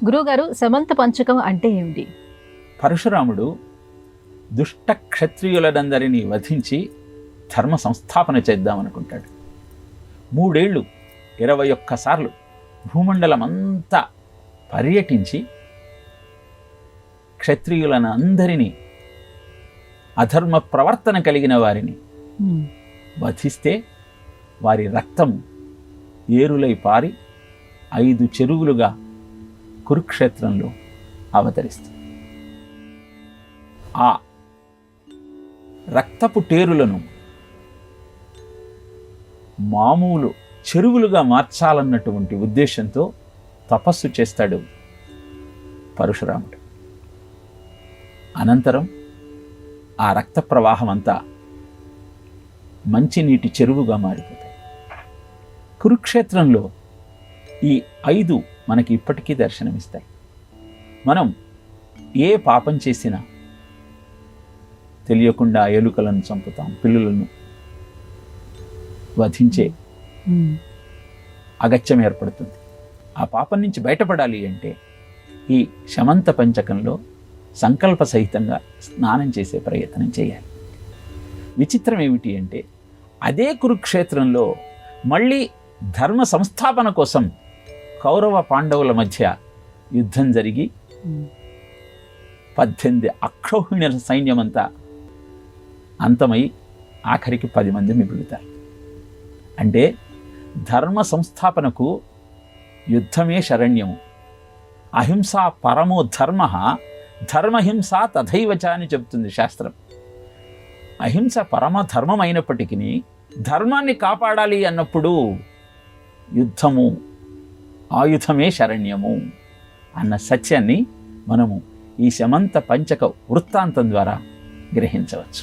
గురువుగారు, సమంత పంచకం అంటే ఏమిటి? పరశురాముడు దుష్ట క్షత్రియులనందరినీ వధించి ధర్మ సంస్థాపన చేద్దామనుకుంటాడు. 3 ఏళ్ళు 21 సార్లు భూమండలమంతా పర్యటించి క్షత్రియులను అందరినీ, అధర్మ ప్రవర్తన కలిగిన వారిని వధిస్తే వారి రక్తం ఏరులై పారి 5 చెరువులుగా కురుక్షేత్రంలో అవతరిస్తుంది. ఆ రక్తపు టేరులను మామూలు చెరువులుగా మార్చాలన్నటువంటి ఉద్దేశంతో తపస్సు చేస్తాడు పరశురాముడు. అనంతరం ఆ రక్త ప్రవాహం అంతా మంచినీటి చెరువుగా మారిపోతాయి. కురుక్షేత్రంలో ఈ 5 మనకి ఇప్పటికీ దర్శనమిస్తాయి. మనం ఏ పాపం చేసినా తెలియకుండా ఎలుకలను చంపుతాం, పిల్లులను వధించే అగత్యం ఏర్పడుతుంది. ఆ పాపం నుంచి బయటపడాలి అంటే ఈ శమంత పంచకంలో సంకల్ప సహితంగా స్నానం చేసే ప్రయత్నం చేయాలి. విచిత్రం ఏమిటి అంటే అదే కురుక్షేత్రంలో మళ్ళీ ధర్మ సంస్థాపన కోసం కౌరవ పాండవుల మధ్య యుద్ధం జరిగి 18 అక్షౌహిణుల సైన్యమంతా అంతమై ఆఖరికి 10 మంది మిగులుతారు. అంటే ధర్మ సంస్థాపనకు యుద్ధమే శరణ్యము. అహింసా పరమో ధర్మ, ధర్మహింస తథైవచ అని చెబుతుంది శాస్త్రం. అహింస పరమ ధర్మం అయినప్పటికీ ధర్మాన్ని కాపాడాలి అన్నప్పుడు యుద్ధము, ఆయుధమే శరణ్యము అన్న సత్యాన్ని మనము ఈ శమంత పంచక వృత్తాంతం ద్వారా గ్రహించవచ్చు.